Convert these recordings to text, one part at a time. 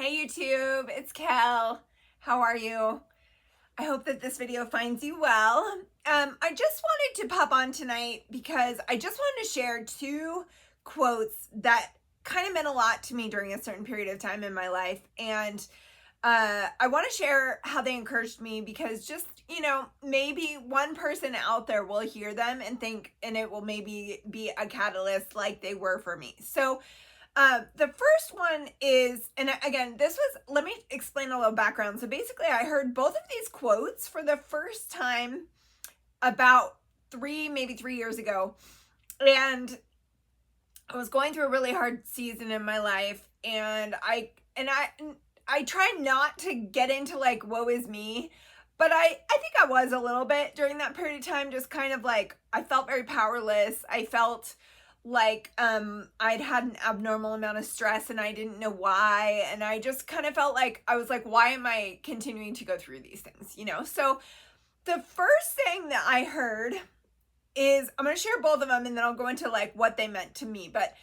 Hey YouTube, it's Kel. How are you? I hope that this video finds you well. I just wanted to pop on tonight because I just wanted to share two quotes that kind of meant a lot to me during a certain period of time in my life. And I want to share how they encouraged me because just, maybe one person out there will hear them and think, and it will maybe be a catalyst like they were for me. So the first one is, and again, let me explain a little background. So basically, I heard both of these quotes for the first time about maybe 3 years ago. And I was going through a really hard season in my life. And I try not to get into like, woe is me. But I think I was a little bit during that period of time, just kind of like, I felt very powerless. I felt like I'd had an abnormal amount of stress and I didn't know why, and I just kind of felt like I was like, why am I continuing to go through these things, So the first thing that I heard is, I'm going to share both of them and then I'll go into like what they meant to me. But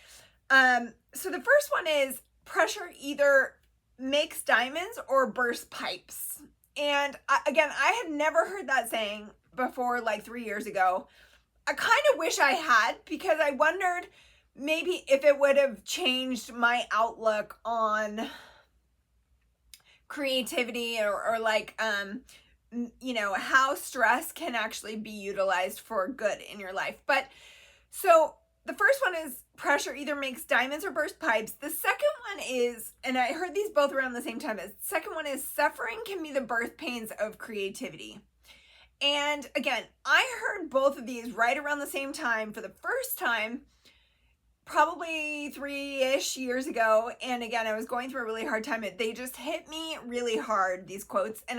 so the first one is, pressure either makes diamonds or bursts pipes. And again, I had never heard that saying before, like 3 years ago. I kind of wish I had, because I wondered maybe if it would have changed my outlook on creativity or like, how stress can actually be utilized for good in your life. But so the first one is, pressure either makes diamonds or bursts pipes. The second one is, and I heard these both around the same time, the second one is, suffering can be the birth pains of creativity. And again, I heard both of these right around the same time for the first time, probably 3-ish years ago. And again, I was going through a really hard time. They just hit me really hard, these quotes. And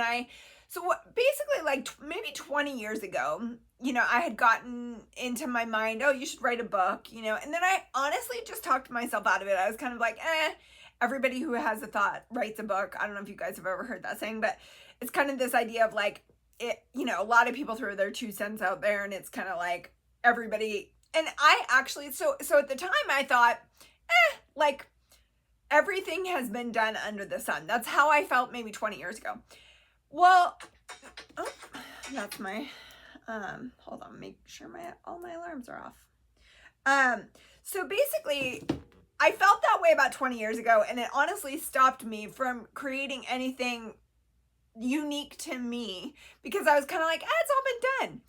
basically like maybe 20 years ago, I had gotten into my mind, oh, you should write a book, and then I honestly just talked myself out of it. I was kind of like, everybody who has a thought writes a book. I don't know if you guys have ever heard that saying, but it's kind of this idea of like, a lot of people throw their 2 cents out there, and it's kind of like everybody. And I actually, so at the time I thought, like everything has been done under the sun. That's how I felt maybe 20 years ago. Well, that's my, hold on, make sure all my alarms are off. So basically I felt that way about 20 years ago, and it honestly stopped me from creating anything unique to me, because I was kind of like, it's all been done.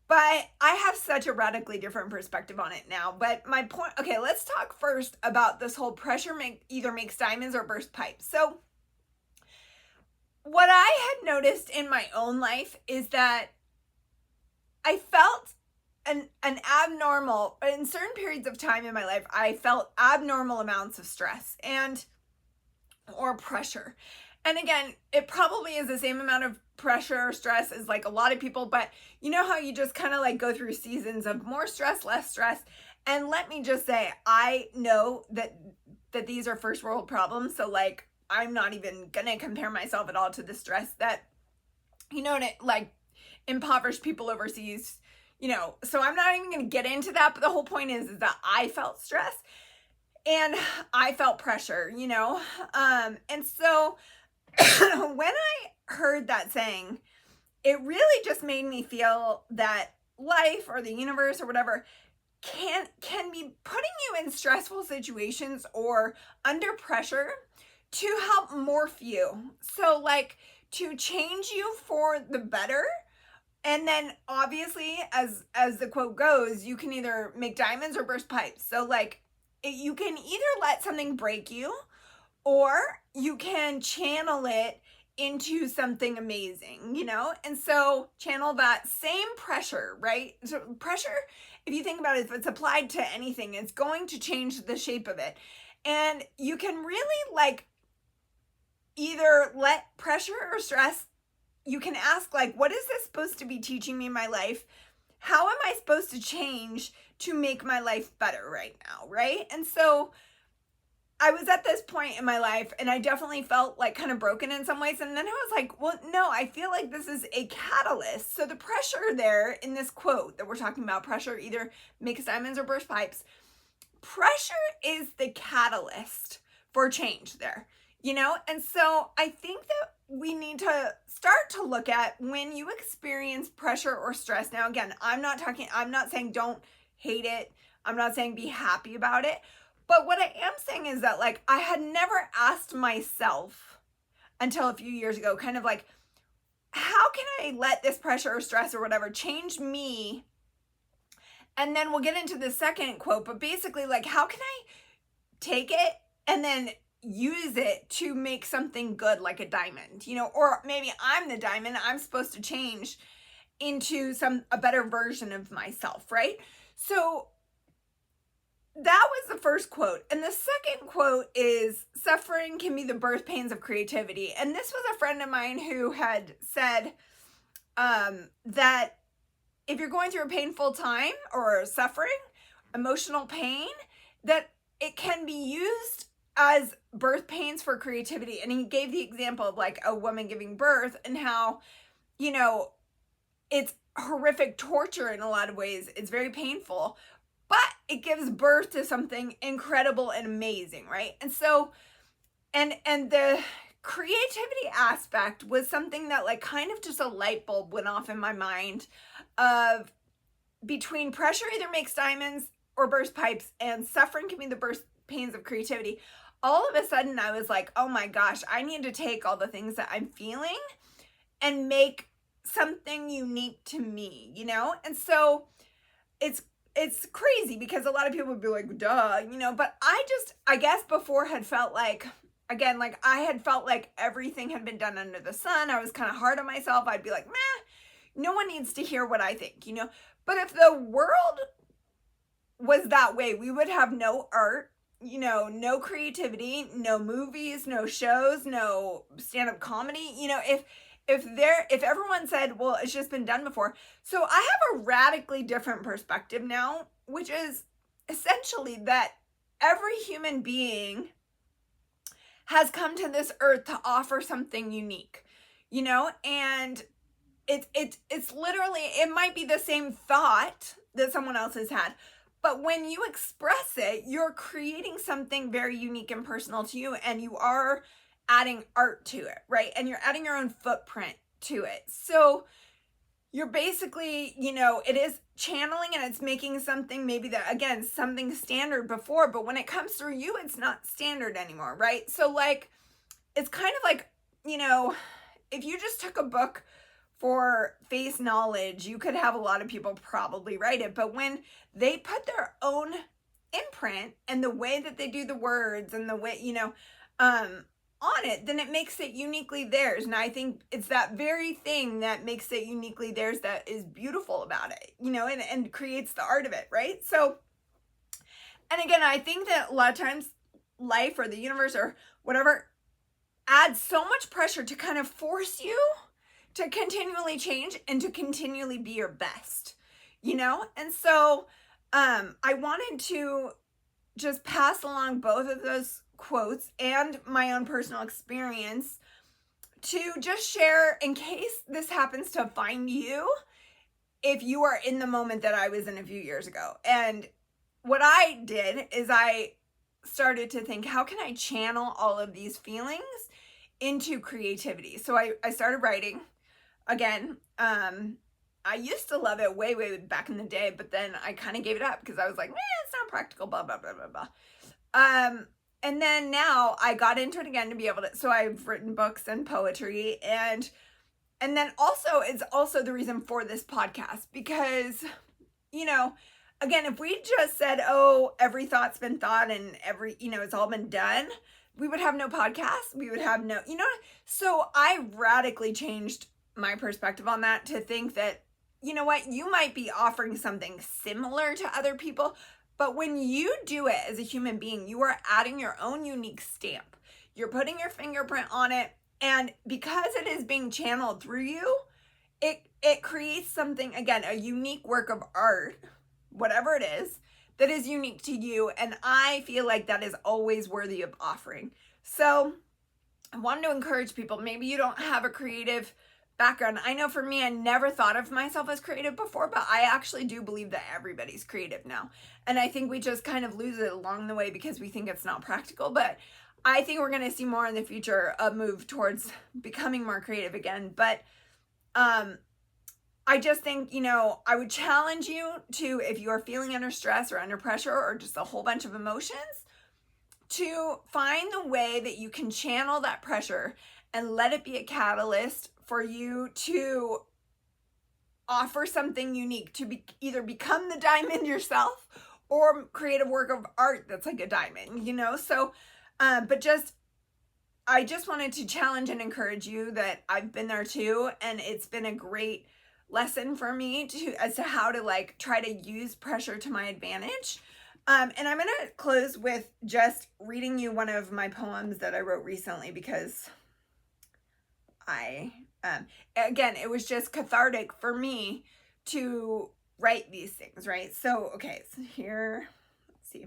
But I have such a radically different perspective on it now. But my point, okay, let's talk first about this whole pressure either makes diamonds or bursts pipes. So what I had noticed in my own life is that I felt an abnormal, in certain periods of time in my life, I felt abnormal amounts of stress or pressure. And again, it probably is the same amount of pressure or stress as like a lot of people, but you know how you just kind of like go through seasons of more stress, less stress. And let me just say, I know that these are first world problems. So like, I'm not even gonna compare myself at all to the stress that, like impoverished people overseas, so I'm not even gonna get into that. But the whole point is that I felt stress and I felt pressure, and so when I heard that saying, it really just made me feel that life or the universe or whatever can be putting you in stressful situations or under pressure to help morph you. So like to change you for the better. And then obviously, as the quote goes, you can either make diamonds or burst pipes. So like you can either let something break you, or you can channel it into something amazing, And so channel that same pressure, right? So pressure, if you think about it, if it's applied to anything, it's going to change the shape of it. And you can really like either let pressure or stress, you can ask like, what is this supposed to be teaching me in my life? How am I supposed to change to make my life better right now, right? And so I was at this point in my life and I definitely felt like kind of broken in some ways. And then I was like, well, no, I feel like this is a catalyst. So the pressure there in this quote that we're talking about, pressure either makes diamonds or bursts pipes. Pressure is the catalyst for change there. And so I think that we need to start to look at when you experience pressure or stress. Now, again, I'm not saying don't hate it. I'm not saying be happy about it. But what I am saying is that, like, I had never asked myself until a few years ago, kind of like, how can I let this pressure or stress or whatever change me? And then we'll get into the second quote, but basically, like, how can I take it and then use it to make something good, like a diamond, or maybe I'm the diamond, I'm supposed to change into a better version of myself, right? So that was the first quote. And the second quote is, suffering can be the birth pains of creativity. And this was a friend of mine who had said that if you're going through a painful time or suffering, emotional pain, that it can be used as birth pains for creativity. And he gave the example of, like, a woman giving birth and how, it's horrific torture in a lot of ways. It's very painful, but it gives birth to something incredible and amazing, right? And so, and the creativity aspect was something that, like, kind of just a light bulb went off in my mind of, between pressure either makes diamonds or burst pipes, and suffering can be the birth pains of creativity. All of a sudden I was like, oh my gosh, I need to take all the things that I'm feeling and make something unique to me, And so it's crazy because a lot of people would be like, duh, but I guess before had felt like, again, like I had felt like everything had been done under the sun. I was kind of hard on myself. I'd be like, meh, no one needs to hear what I think, But if the world was that way, we would have no art, no creativity, no movies, no shows, no stand-up comedy. If everyone said, well, it's just been done before. So I have a radically different perspective now, which is essentially that every human being has come to this earth to offer something unique, and it's literally, it might be the same thought that someone else has had, but when you express it, you're creating something very unique and personal to you, and you are adding art to it, right? And you're adding your own footprint to it. So you're basically, it is channeling, and it's making something maybe that, again, something standard before, but when it comes through you, it's not standard anymore, right? So, like, it's kind of like, if you just took a book for face knowledge, you could have a lot of people probably write it, but when they put their own imprint and the way that they do the words and the way, on it, then it makes it uniquely theirs. And I think it's that very thing that makes it uniquely theirs that is beautiful about it, and creates the art of it, right? So, and again, I think that a lot of times life or the universe or whatever adds so much pressure to kind of force you to continually change and to continually be your best, And so I wanted to just pass along both of those quotes and my own personal experience to just share in case this happens to find you, if you are in the moment that I was in a few years ago. And what I did is I started to think, how can I channel all of these feelings into creativity? So I started writing again. I used to love it way, way back in the day, but then I kind of gave it up because I was like, it's not practical, blah, blah, blah, blah, blah. And then now I got into it again to be able to, so I've written books and poetry, and then also it's also the reason for this podcast because, again, if we just said, oh, every thought's been thought and it's all been done, we would have no podcast. We would have no, so I radically changed my perspective on that to think that, you might be offering something similar to other people, but when you do it as a human being, you are adding your own unique stamp. You're putting your fingerprint on it, and because it is being channeled through you, it creates something, again, a unique work of art, whatever it is, that is unique to you, and I feel like that is always worthy of offering. So I wanted to encourage people, maybe you don't have a creative background. I know for me, I never thought of myself as creative before, but I actually do believe that everybody's creative now. And I think we just kind of lose it along the way because we think it's not practical. But I think we're going to see more in the future, a move towards becoming more creative again. But I just think, I would challenge you to, if you are feeling under stress or under pressure or just a whole bunch of emotions, to find the way that you can channel that pressure and let it be a catalyst for you to offer something unique, to either become the diamond yourself or create a work of art that's like a diamond, So, I just wanted to challenge and encourage you that I've been there too, and it's been a great lesson for me as to how to try to use pressure to my advantage. And I'm going to close with just reading you one of my poems that I wrote recently, because again, it was just cathartic for me to write these things, right? So, okay, so here, let's see.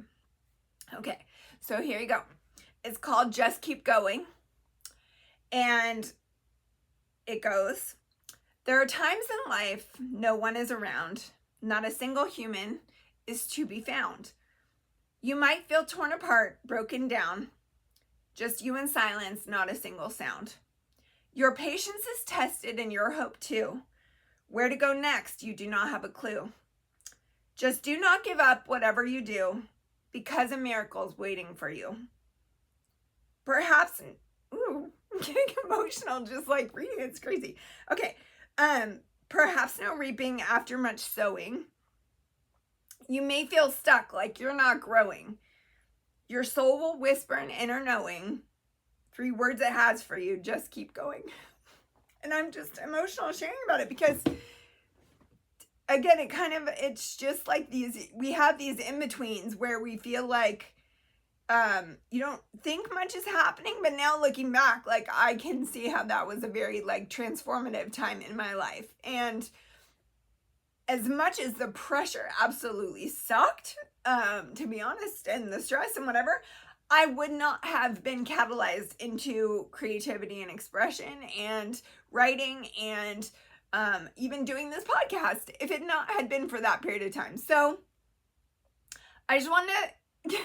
Okay, so here you go. It's called Just Keep Going. And it goes, there are times in life no one is around. Not a single human is to be found. You might feel torn apart, broken down. Just you in silence, not a single sound. Your patience is tested and your hope too. Where to go next, you do not have a clue. Just do not give up whatever you do, because a miracle is waiting for you. Perhaps, I'm getting emotional just reading it's crazy. Okay, perhaps no reaping after much sowing. You may feel stuck, like you're not growing. Your soul will whisper an inner knowing. 3 words it has for you, just keep going. And I'm just emotional sharing about it because, again, it's just like we have these in-betweens where we feel like you don't think much is happening, but now looking back, I can see how that was a very transformative time in my life. And as much as the pressure absolutely sucked, to be honest, and the stress and whatever, I would not have been catalyzed into creativity and expression and writing and even doing this podcast if it not had been for that period of time. So I just wanted to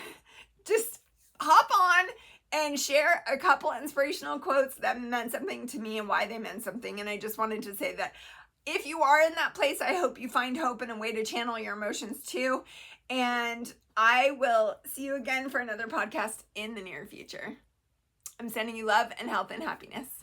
just hop on and share a couple inspirational quotes that meant something to me and why they meant something. And I just wanted to say that if you are in that place, I hope you find hope and a way to channel your emotions too. And I will see you again for another podcast in the near future. I'm sending you love and health and happiness.